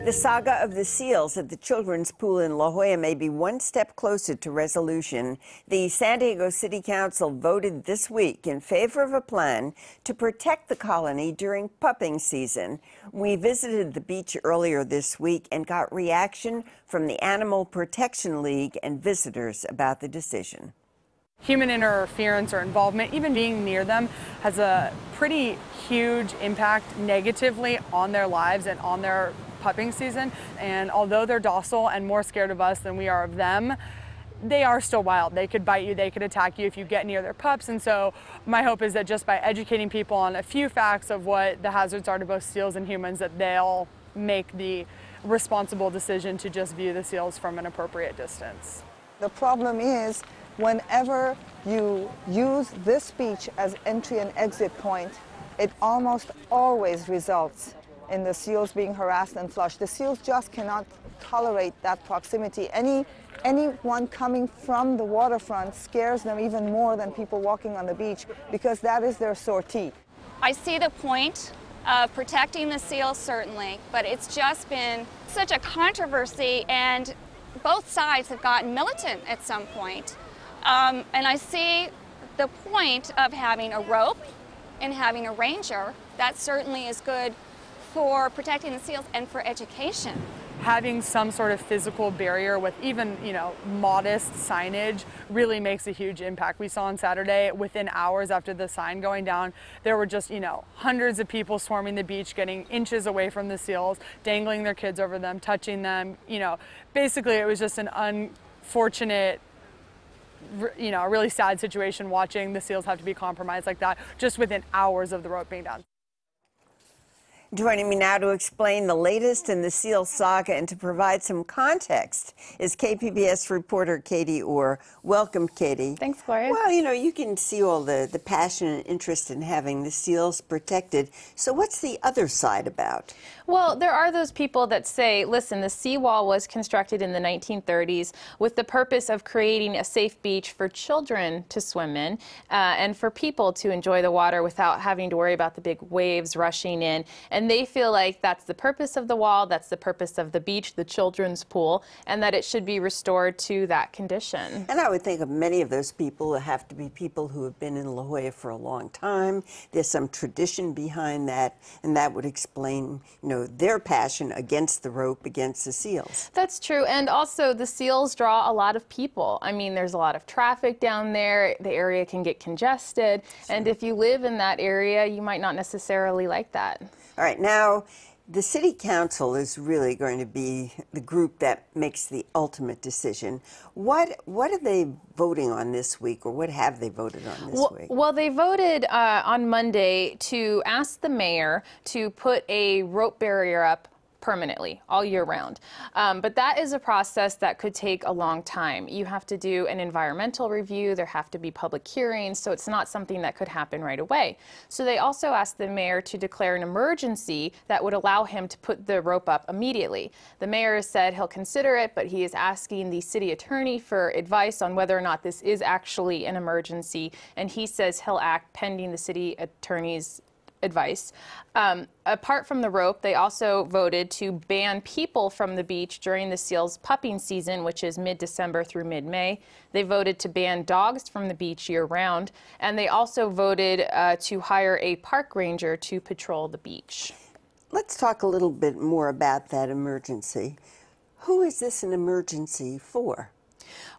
The saga of the seals at the children's pool in La Jolla may be one step closer to resolution. The San Diego City Council voted this week in favor of a plan to protect the colony during pupping season. We visited the beach earlier this week and got reaction from the Animal Protection League and visitors about the decision. Human interference or involvement, even being near them, has a pretty huge impact negatively on their lives and on their pupping season. And although they're docile and more scared of us than we are of them, they are still wild. They could bite you, they could attack you if you get near their pups. And so my hope is that just by educating people on a few facts of what the hazards are to both seals and humans, that they'll make the responsible decision to just view the seals from an appropriate distance. The problem is, whenever you use this beach as entry and exit point, it almost always results in the seals being harassed and flushed. The seals just cannot tolerate that proximity. Anyone coming from the waterfront scares them even more than people walking on the beach, because that is their sortie. I see the point of protecting the seals, certainly, but it's just been such a controversy, and both sides have gotten militant at some point. And I see the point of having a rope and having a ranger. That certainly is good for protecting the seals and for education. Having some sort of physical barrier with even, modest signage really makes a huge impact. We saw on Saturday, within hours after the sign going down, there were just, hundreds of people swarming the beach, getting inches away from the seals, dangling their kids over them, touching them. Basically it was just an unfortunate, a really sad situation watching the seals have to be compromised like that just within hours of the rope being down. Joining me now to explain the latest in the seal saga and to provide some context is KPBS reporter Katie Orr. Welcome, Katie. Thanks, Gloria. Well, you can see all the passion and interest in having the seals protected. So what's the other side about? Well, there are those people that say, listen, the seawall was constructed in the 1930s with the purpose of creating a safe beach for children to swim in and for people to enjoy the water without having to worry about the big waves rushing in. And they feel like that's the purpose of the wall, that's the purpose of the beach, the children's pool, and that it should be restored to that condition. And I would think of many of those people have to be people who have been in La Jolla for a long time. There's some tradition behind that, and that would explain, their passion against the rope, against the seals. That's true. And also the seals draw a lot of people. I mean, there's a lot of traffic down there. The area can get congested. Sure. And if you live in that area, you might not necessarily like that. All right, now the City Council is really going to be the group that makes the ultimate decision. What are they voting on this week, or what have they voted on this week? Well, they voted on Monday to ask the mayor to put a rope barrier up permanently all year round. But that is a process that could take a long time. You have to do an environmental review, there have to be public hearings, so it's not something that could happen right away. So they also asked the mayor to declare an emergency that would allow him to put the rope up immediately. The mayor said he'll consider it, but he is asking the city attorney for advice on whether or not this is actually an emergency, and he says he'll act pending the city attorney's advice. Apart from the rope, they also voted to ban people from the beach during the seals' pupping season, which is mid-December through mid-May. They voted to ban dogs from the beach year-round, and they also voted to hire a park ranger to patrol the beach. Let's talk a little bit more about that emergency. Who is this an emergency for?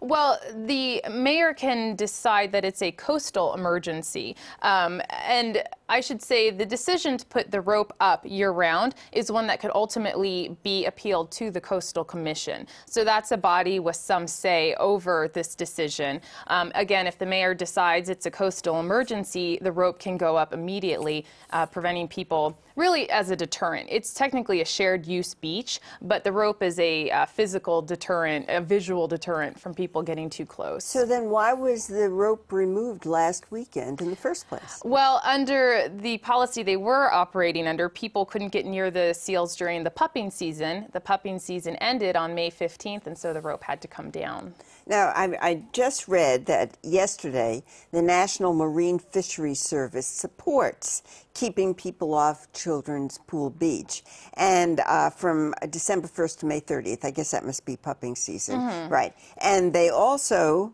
Well, the mayor can decide that it's a coastal emergency. And I should say the decision to put the rope up year-round is one that could ultimately be appealed to the Coastal Commission. So that's a body with some say over this decision. Again, if the mayor decides it's a coastal emergency, the rope can go up immediately, preventing people really as a deterrent. It's technically a shared use beach, but the rope is a physical deterrent, a visual deterrent from people getting too close. So then why was the rope removed last weekend in the first place? Well, under the policy they were operating under, people couldn't get near the seals during the pupping season. The pupping season ended on May 15th, and so the rope had to come down. Now, I just read that yesterday the National Marine Fisheries Service supports keeping people off Children's Pool Beach. And from December 1st to May 30th, I guess that must be pupping season, right? And they also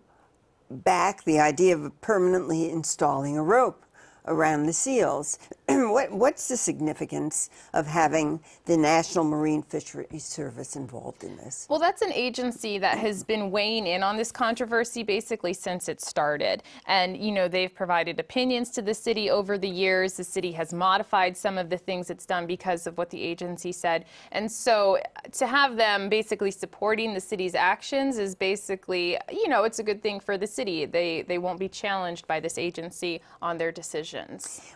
back the idea of permanently installing a rope around the seals. What's the significance of having the National Marine Fisheries Service involved in this? Well, that's an agency that has been weighing in on this controversy basically since it started. And, you know, they've provided opinions to the city over the years. The city has modified some of the things it's done because of what the agency said. And so to have them basically supporting the city's actions is basically, you know, it's a good thing for the city. They won't be challenged by this agency on their decisions.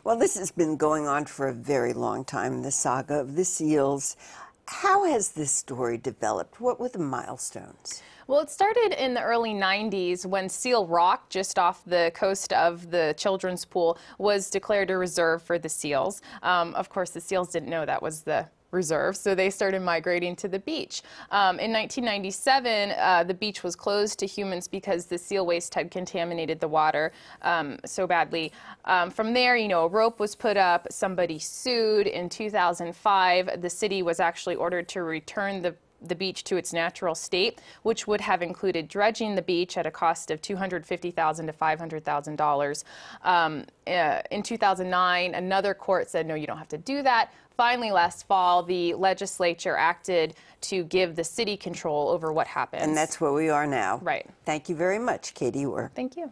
Well, this has been going on for a very long time, the saga of the seals. How has this story developed? What were the milestones? Well, it started in the early 90s when Seal Rock, just off the coast of the children's pool, was declared a reserve for the seals. Of course, the seals didn't know that was the reserve, so they started migrating to the beach. In 1997, the beach was closed to humans because the seal waste had contaminated the water so badly. From there, you know, a rope was put up, somebody sued. In 2005, the city was actually ordered to return the beach to its natural state, which would have included dredging the beach at a cost of $250,000 to $500,000. In 2009, another court said, no, you don't have to do that. Finally, last fall, the legislature acted to give the city control over what happens. And that's where we are now. Right. Thank you very much, Katie Orr. Thank you.